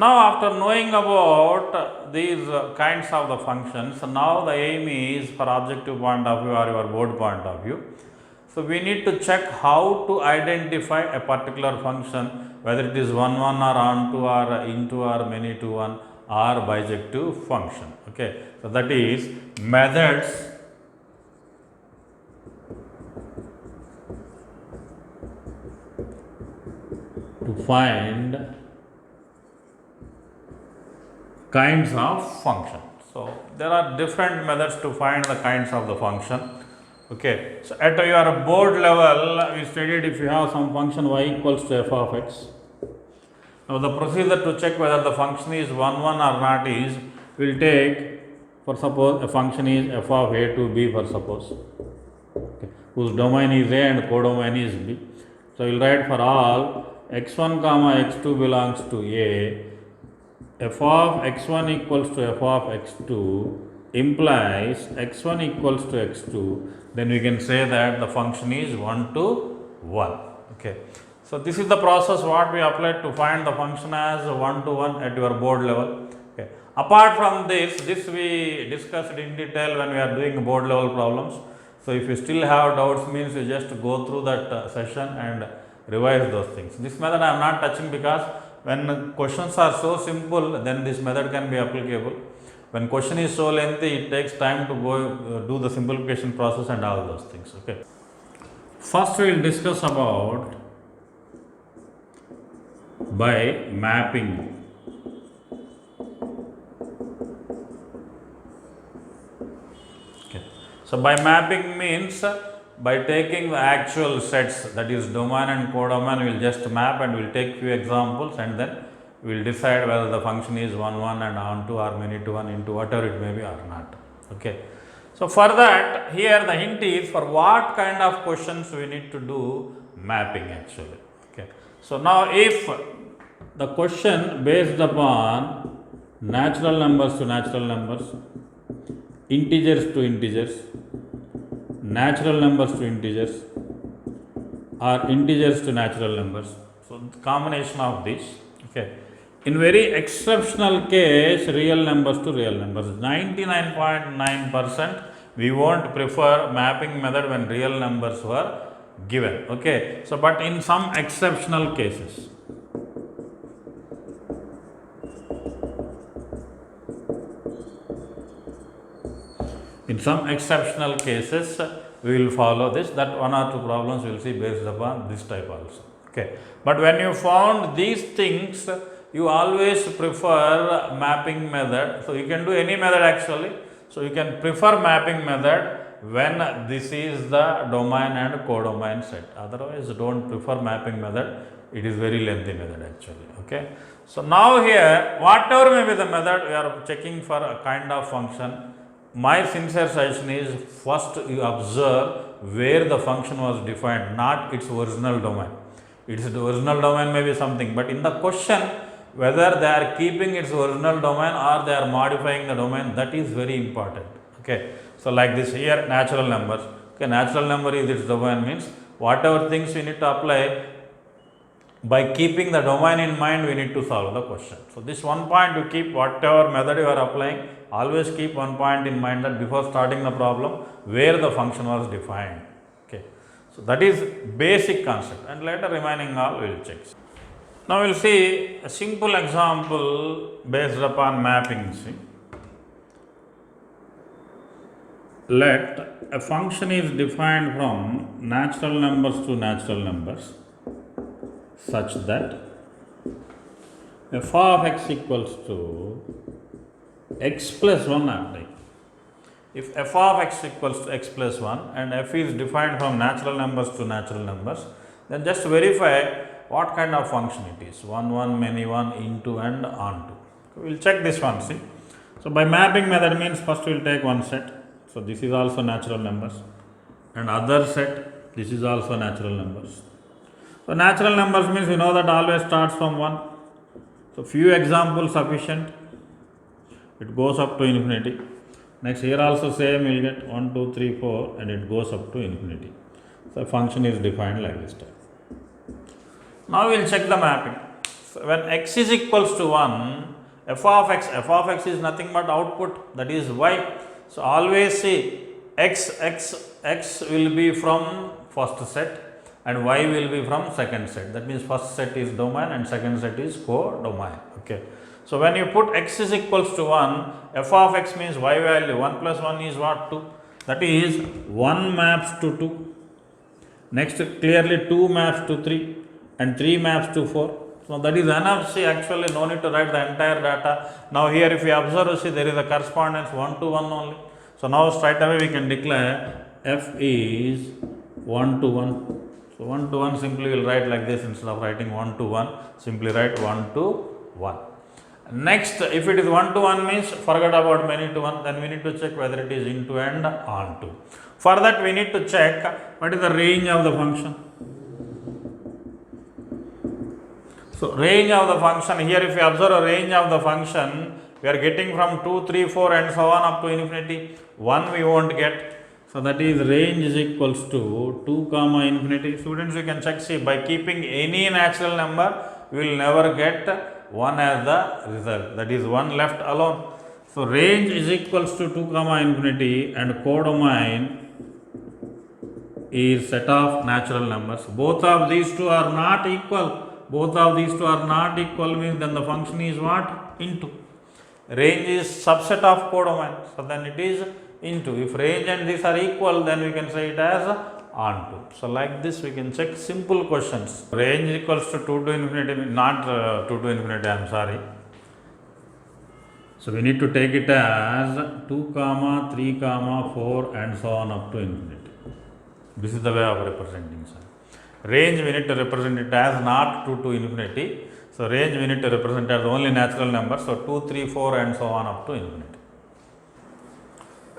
now after knowing about these kinds of the functions, now the aim is for objective point of view or your board point of view. So we need to check how to identify a particular function, whether it is 1 1 or onto or into or many to one or bijective function. Okay. So that is methods to find kinds of function. So there are different methods to find the kinds of the function. Okay. So at your board level, we studied if you have some function y equals to f of x. Now the procedure to check whether the function is 1 1 or not is, we will take, for suppose a function is f of a to b for suppose, okay, whose domain is a and codomain is b. So we will write for all x1 comma x2 belongs to a, f of x1 equals to f of x2 implies x1 equals to x2, then we can say that the function is 1 to 1. Okay. So this is the process what we applied to find the function as 1 to 1 at your board level. Okay. Apart from this we discussed in detail when we are doing board level problems. So if you still have doubts, means you just go through that session and revise those things. This method I am not touching because when questions are so simple, then this method can be applicable. When question is so lengthy, it takes time to go do the simplification process and all those things. Okay. First we will discuss about by mapping. Okay. So by mapping means by taking the actual sets, that is domain and codomain, we will just map and we will take few examples and then we will decide whether the function is 1 1 and onto or many to one into whatever it may be or not. Okay. So for that, here the hint is for what kind of questions we need to do mapping actually. Okay. So now if the question based upon natural numbers to natural numbers, integers to integers, natural numbers to integers, or integers to natural numbers. So the combination of these. Okay. In very exceptional case, real numbers to real numbers. 99.9% we won't prefer mapping method when real numbers were given. Okay. So but in some exceptional cases, we will follow this. That one or two problems we will see based upon this type also. Okay. But when you found these things, you always prefer mapping method. So you can do any method actually. So you can prefer mapping method when this is the domain and codomain set. Otherwise, don't prefer mapping method. It is very lengthy method actually. Okay. So now here, whatever may be the method, we are checking for a kind of function. My sincere suggestion is first you observe where the function was defined, not its original domain. Its original domain may be something, but in the question, whether they are keeping its original domain or they are modifying the domain, that is very important. Okay. So like this here, natural numbers. Okay, natural number is its domain, means whatever things we need to apply, by keeping the domain in mind, we need to solve the question. So this one point you keep, whatever method you are applying, always keep one point in mind, that before starting the problem, where the function was defined. Okay. So that is basic concept, and later remaining all we will check. Now we will see a simple example based upon mapping. See, let a function is defined from natural numbers to natural numbers such that f of x equals to x plus 1 after. If f of x equals to x plus 1 and f is defined from natural numbers to natural numbers, then just verify what kind of function it is, 1 1, many 1, into and onto. We will check this one. See, so by mapping method means first we will take one set. So this is also natural numbers, and other set, this is also natural numbers. So natural numbers means you know that always starts from 1. So few examples sufficient, it goes up to infinity. Next here also same, you will get 1, 2, 3, 4 and it goes up to infinity. So function is defined like this type. Now we will check the mapping. when x is equals to 1, f of x is nothing but output, that is y. So always see x will be from first set and y will be from second set. That means first set is domain and second set is codomain. Okay. So when you put x is equals to 1, f of x means y value 1 plus 1 is what? 2. That is 1 maps to 2. Next clearly 2 maps to 3 and 3 maps to 4. So that is enough. See, actually no need to write the entire data. Now here if you observe, see, there is a correspondence 1 to 1 only. So now straight away we can declare f is 1 to 1. So 1 to 1 simply we will write like this, instead of writing 1 to 1, simply write 1 to 1. Next, if it is 1 to 1 means forget about many to 1, then we need to check whether it is into and onto. For that we need to check what is the range of the function. So range of the function, here if you observe a range of the function, we are getting from 2, 3, 4 and so on up to infinity. 1 we won't get. So that is range is equals to 2 comma infinity. Students, you can check, see, by keeping any natural number, we will never get 1 as the result. That is 1 left alone. So range is equals to 2 comma infinity and codomain is set of natural numbers. Both of these two are not equal. Both of these two are not equal means then the function is what? Into. Range is subset of codomain. So then it is into. If range and these are equal, then we can say it as onto. So like this we can check simple questions. Range equals to 2 to infinity, not 2 to infinity, I am sorry. So we need to take it as 2 comma 3 comma 4 and so on up to infinity. This is the way of representing, sir. Range we need to represent it as not 2 to infinity. So range we need to represent as only natural numbers. So 2, 3, 4 and so on up to infinity.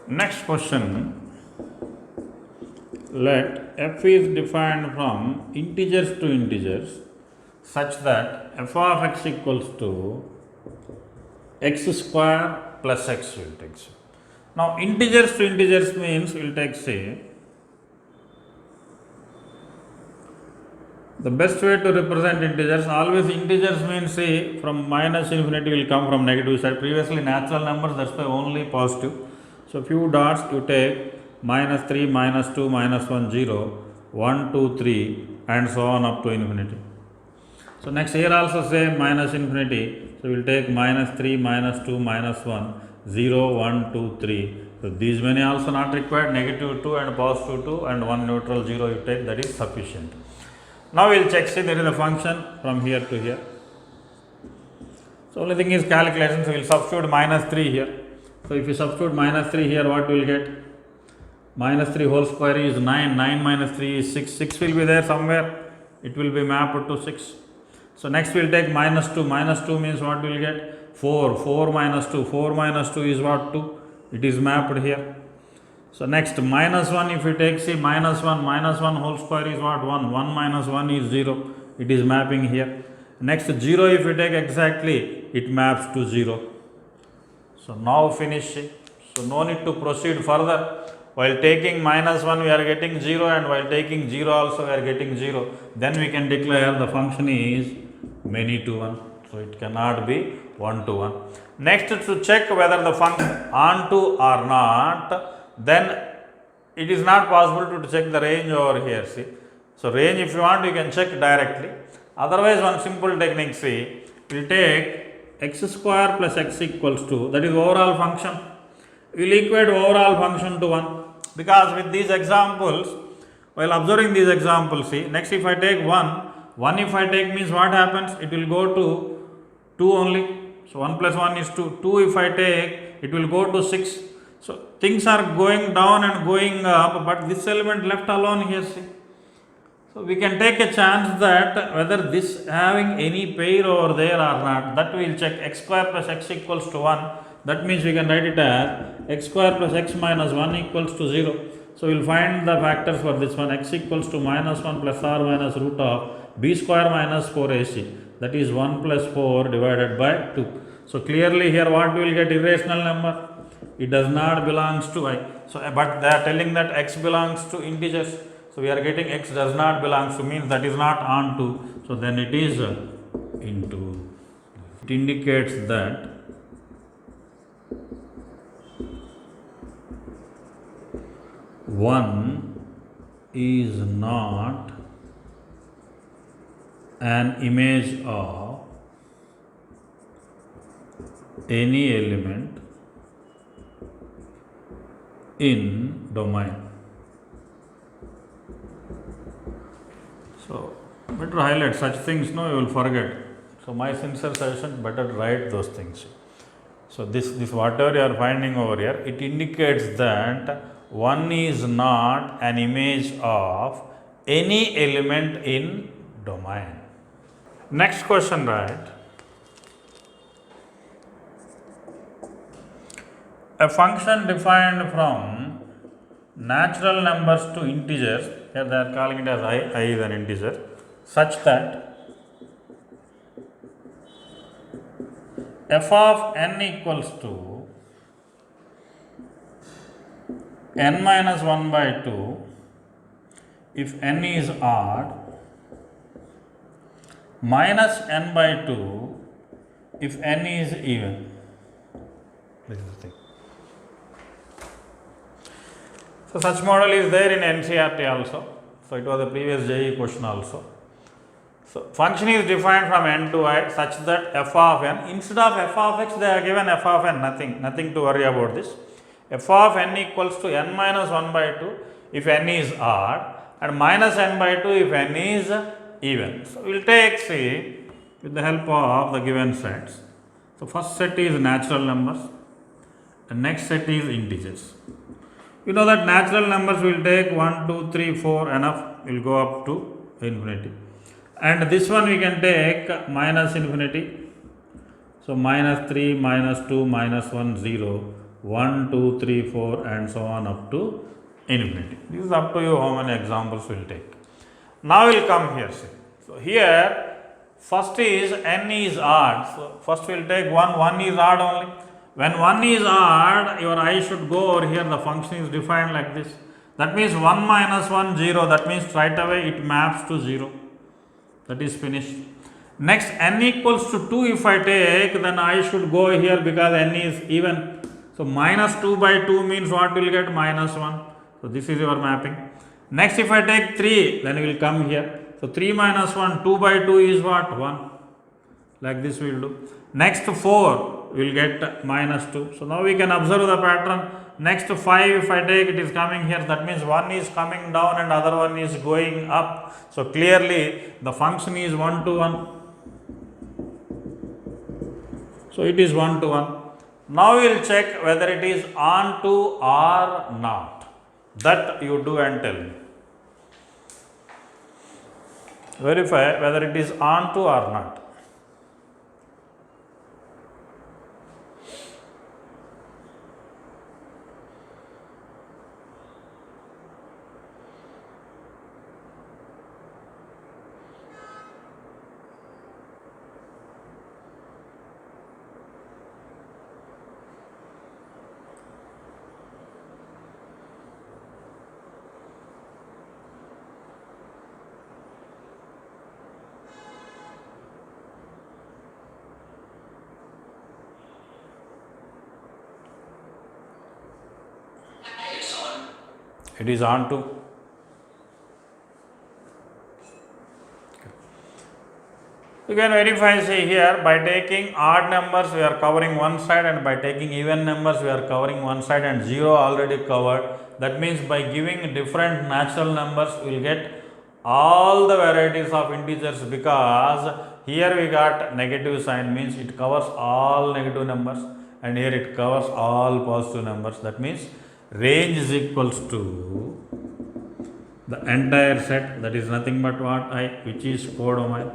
Next question. Let f is defined from integers to integers such that f of x equals to x square plus x will take. Now integers to integers means we will take, say, the best way to represent integers, always integers means, say, from minus infinity will come from negative side. Previously natural numbers, that's why only positive. So few dots you take minus 3, minus 2, minus 1, 0, 1, 2, 3 and so on up to infinity. So next here also same minus infinity. So we will take minus 3, minus 2, minus 1, 0, 1, 2, 3. So these many also not required, negative 2 and positive 2 and 1 neutral 0 you take, that is sufficient. Now we will check, see, there is a function from here to here. So only thing is calculation, so we will substitute minus 3 here. So if you substitute minus 3 here, what we will get? Minus 3 whole square is 9, 9 minus 3 is 6, 6 will be there somewhere, it will be mapped to 6. So next we will take minus 2, minus 2 means what we will get? 4, 4 minus 2, 4 minus 2 is what? 2, it is mapped here. So next minus 1, if you take, see, minus 1 whole square is what? 1, 1 minus 1 is 0, it is mapping here. Next 0 if you take exactly, it maps to 0. So now finish. So no need to proceed further. While taking minus 1 we are getting 0 and while taking 0 also we are getting 0. Then we can declare the function is many to 1. So it cannot be 1 to 1. Next, to check whether the function onto or not, then it is not possible to check the range over here, see. So range if you want you can check directly. Otherwise one simple technique, see, we will take x square plus x equals to, that is overall function. We will equate overall function to 1. Because with these examples, while observing these examples, see, next if I take 1 if I take means what happens? It will go to 2 only. So 1 plus 1 is 2. 2 if I take, it will go to 6. So things are going down and going up, but this element left alone here, see. So we can take a chance that whether this having any pair over there or not, that we will check. X square plus x equals to 1. That means we can write it as x square plus x minus 1 equals to 0. So we will find the factors for this one. X equals to minus 1 plus r minus root of b square minus 4ac. That is 1 plus 4 divided by 2. So clearly here what we will get? Irrational number. It does not belongs to I. So but they are telling that x belongs to integers. So we are getting x does not belongs to, means that is not onto. So then it is into. It indicates that one is not an image of any element in domain. So better highlight such things, no, you will forget. So my sincere suggestion, better write those things. So this whatever you are finding over here, it indicates that one is not an image of any element in domain. Next question, right? A function defined from natural numbers to integers, here they are calling it as I is an integer, such that f of n equals to n minus 1 by 2 if n is odd, minus n by 2 if n is even. This is the thing. So such model is there in NCERT also. So it was a previous JEE question also. So function is defined from n to I such that f of n, instead of f of x they are given f of n, nothing to worry about this. F of n equals to n minus 1 by 2 if n is odd and minus n by 2 if n is even. So we will take, see, with the help of the given sets. So first set is natural numbers and next set is integers. You know that natural numbers will take 1, 2, 3, 4 enough, will go up to infinity. And this one we can take minus infinity. So minus 3, minus 2, minus 1, 0, 1, 2, 3, 4 and so on up to infinity. This is up to you how many examples we will take. Now we will come here. See. So here first is n is odd. So first we will take 1 is odd only. When 1 is odd, your eye should go over here, the function is defined like this. That means 1 minus 1, 0, that means right away it maps to 0. That is finished. Next, n equals to 2 if I take, then I should go here because n is even. So minus 2 by 2 means what will get? Minus 1. So this is your mapping. Next, if I take 3, then we will come here. So 3 minus 1, 2 by 2 is what? 1. Like this we will do. Next 4. We will get minus 2. So now we can observe the pattern. Next 5 if I take, it is coming here. That means one is coming down and other one is going up. So clearly the function is 1 to 1. So it is 1 to 1. Now we will check whether it is on to or not. That you do and tell me. Verify whether it is on to or not. It is on to. You can verify, see here, by taking odd numbers we are covering one side and by taking even numbers we are covering one side and 0 already covered. That means by giving different natural numbers we will get all the varieties of integers, because here we got negative sign means it covers all negative numbers and here it covers all positive numbers. That means range is equals to the entire set, that is nothing but what? I, which is codomain.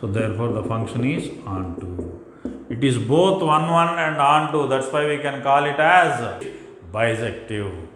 So therefore the function is onto. It is both 1, 1 and onto. That's why we can call it as bisective.